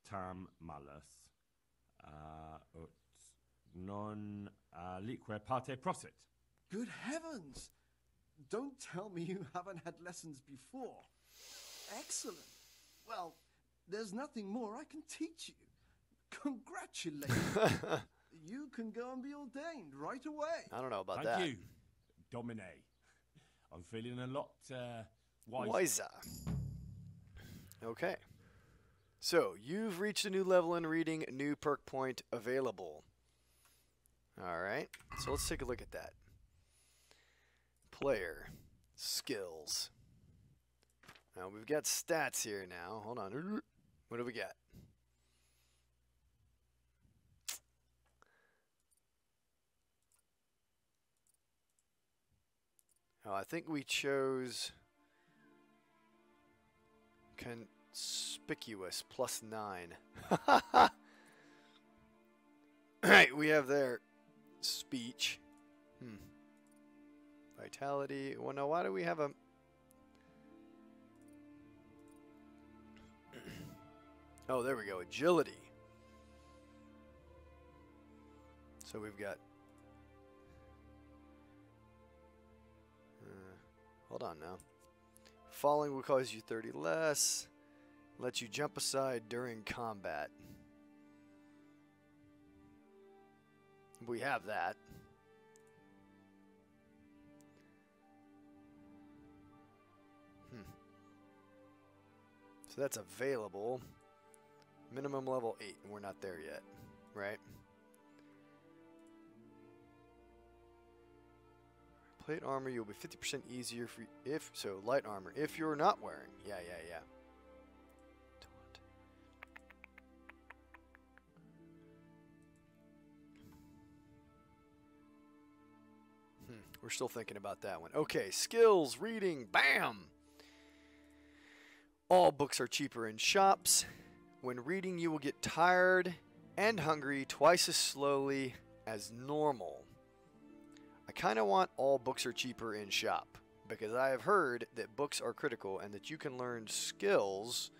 tam malus ut non lique parte prosit. Good heavens! Don't tell me you haven't had lessons before. Excellent. Well, there's nothing more I can teach you. Congratulations. You can go and be ordained right away. I don't know about that. Thank you, Domine. I'm feeling a lot wiser. Wiser. Okay. So, you've reached a new level in reading, new perk point available. Alright, so let's take a look at that. Player. Skills. Now we've got stats here now. Hold on. What do we got? Oh, I think we chose conspicuous +9. Alright, we have there speech. Vitality. Well, now why do we have a... Oh, there we go. Agility. So we've got... hold on now. Falling will cause you 30 less. Let you jump aside during combat. We have that. So that's available. Minimum level 8, and we're not there yet, right? Plate armor, you'll be 50% easier for if so. Light armor, if you're not wearing. Yeah. We're still thinking about that one. Okay, skills, reading, bam! All books are cheaper in shops. When reading, you will get tired and hungry twice as slowly as normal. I kind of want all books are cheaper in shop because I have heard that books are critical and that you can learn skills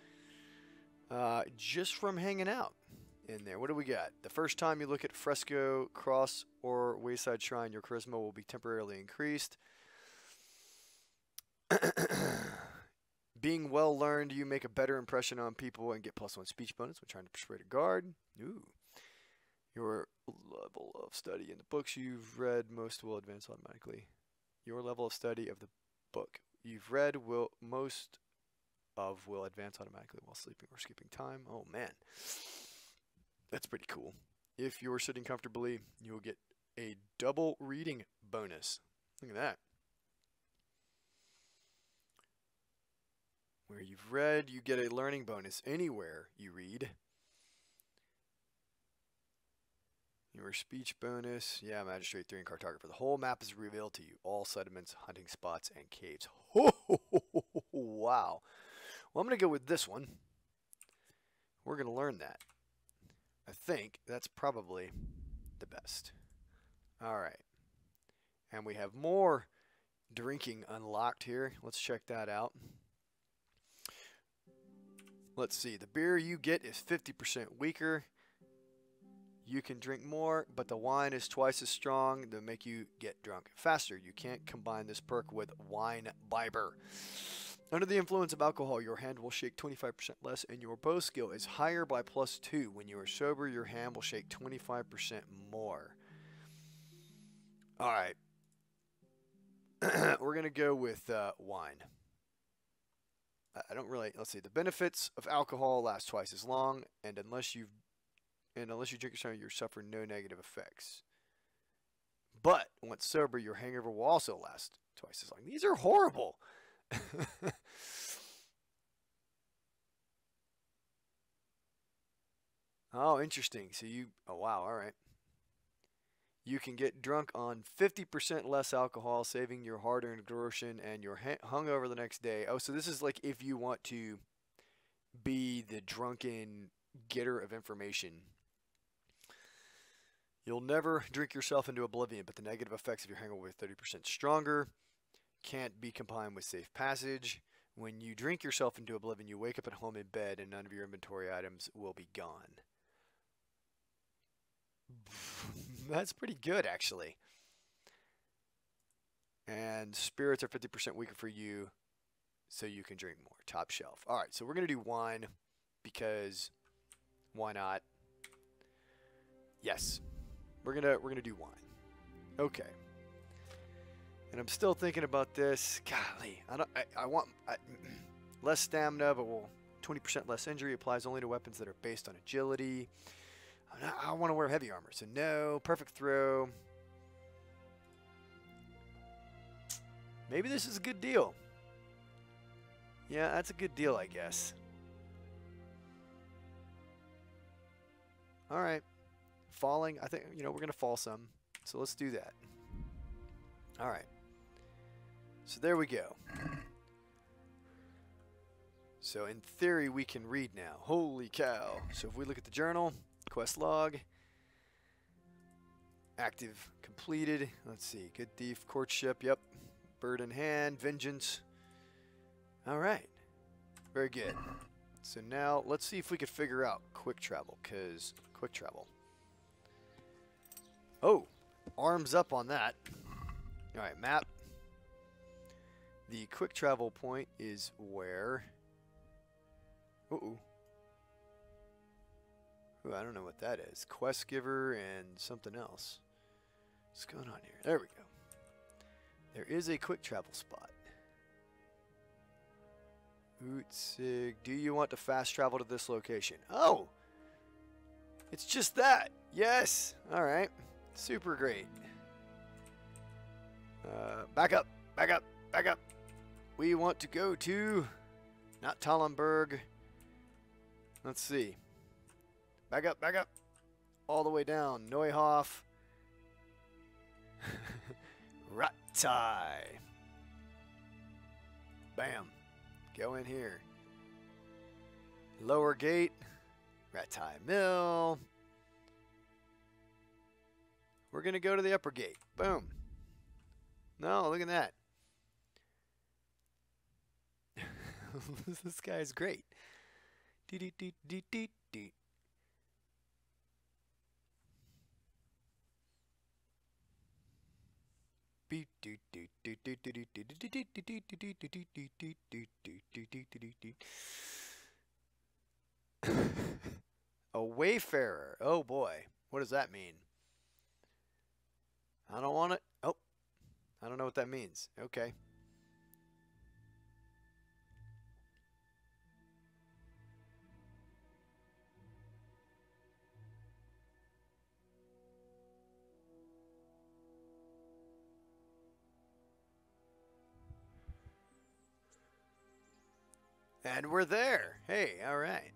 just from hanging out in there. What do we got? The first time you look at fresco, cross, or wayside shrine, your charisma will be temporarily increased. Being well learned, you make a better impression on people and get +1 speech bonus when trying to persuade a guard. Ooh. Your level of study in the books you've read most will advance automatically. Your level of study of the book you've read will advance automatically while sleeping or skipping time. Oh man. That's pretty cool. If you're sitting comfortably, you will get a double reading bonus. Look at that. Where you've read, you get a learning bonus anywhere you read. Your speech bonus. Yeah, Magistrate 3 and Cartographer. The whole map is revealed to you. All settlements, hunting spots, and caves. Wow. Well, I'm going to go with this one. We're going to learn that. I think that's probably the best. All right. And we have more drinking unlocked here. Let's check that out. Let's see. The beer you get is 50% weaker. You can drink more, but the wine is twice as strong to make you get drunk faster. You can't combine this perk with wine bibber. Under the influence of alcohol, your hand will shake 25% less, and your bow skill is higher by +2. When you are sober, your hand will shake 25% more. All right. We're going to go with wine. I don't really... Let's see. The benefits of alcohol last twice as long, and unless you drink yourself, you suffer no negative effects. But once sober, your hangover will also last twice as long. These are horrible. Oh, interesting. So oh wow, all right. You can get drunk on 50% less alcohol, saving your hard-earned groschen and your hungover the next day. Oh, so this is like if you want to be the drunken getter of information. You'll never drink yourself into oblivion, but the negative effects of your hangover are 30% stronger. Can't be combined with safe passage. When you drink yourself into oblivion, you wake up at home in bed and none of your inventory items will be gone. That's pretty good, actually. And spirits are 50% weaker for you, so you can drink more. Top shelf. All right, so we're going to do wine because why not? Yes. We're gonna do wine. Okay. And I'm still thinking about this. Golly, I want less stamina, but 20% less injury applies only to weapons that are based on agility. I want to wear heavy armor, so no. Perfect throw. Maybe this is a good deal. Yeah, that's a good deal, I guess. All right. Falling, I think, you know, we're going to fall some. So let's do that. All right. So there we go. So in theory, we can read now. Holy cow. So if we look at the journal, quest log, active completed. Let's see. Good thief, courtship. Yep. Bird in hand, vengeance. All right. Very good. So now let's see if we could figure out quick travel, because quick travel. Oh, arms up on that. All right, map. The quick travel point is where? Uh-oh. Ooh, I don't know what that is. Quest giver and something else. What's going on here? There we go. There is a quick travel spot. Ootsig. Do you want to fast travel to this location? Oh! It's just that. Yes. All right. Super great. Back up. Back up. Back up. We want to go to... Not Tallenberg. Let's see. Back up. Back up. All the way down. Neuhof. Rattay. Bam. Go in here. Lower gate. Rattay Mill. We're going to go to the upper gate. Boom. No, look at that. This guy's great. A wayfarer. Oh boy. What does that mean? I don't want it. Oh. I don't know what that means. Okay. And we're there. Hey, all right.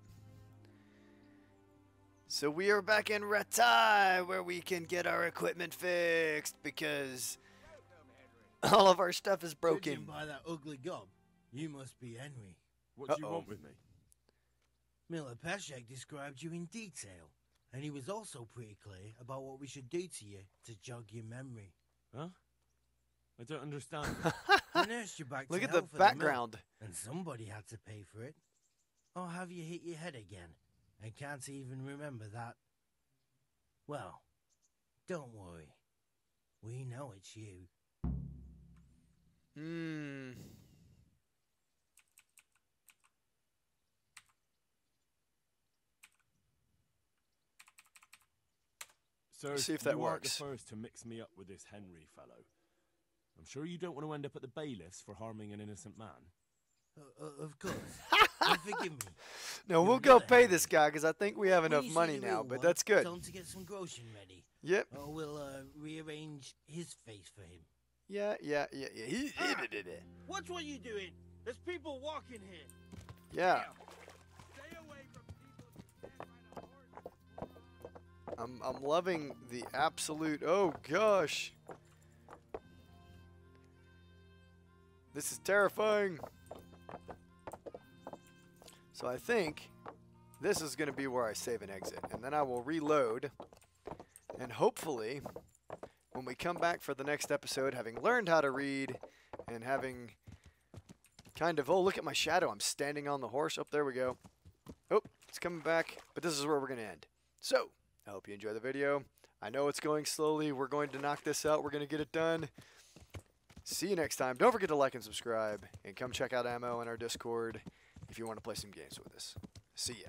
So we are back in Rattay, where we can get our equipment fixed because all of our stuff is broken. Judging by that ugly gob, you must be Henry. What do you want with me? Miller Peshek described you in detail, and he was also pretty clear about what we should do to you to jog your memory. Huh? I don't understand. I nursed you back Look to at the health background. The mill, and somebody had to pay for it. Or have you hit your head again and can't even remember that? Well, don't worry. We know it's you. So See if that you aren't the works. first to mix me up with this Henry fellow. I'm sure you don't want to end up at the bailiffs for harming an innocent man. Of course. Forgive me. No, we'll go pay this guy because I think we have enough money now, but that's good. Tell him to get some grocery ready. Yep. Or we'll rearrange his face for him. Yeah. Watch what you're doing. There's people walking here. Yeah. I'm loving the absolute. Oh gosh. This is terrifying. So I think this is going to be where I save and exit. And then I will reload. And hopefully, when we come back for the next episode, having learned how to read and having kind of, oh, look at my shadow. I'm standing on the horse. Oh, there we go. Oh, it's coming back. But this is where we're going to end. So, I hope you enjoy the video. I know it's going slowly. We're going to knock this out. We're going to get it done. See you next time. Don't forget to like and subscribe. And come check out Ammo in our Discord if you want to play some games with us. See ya.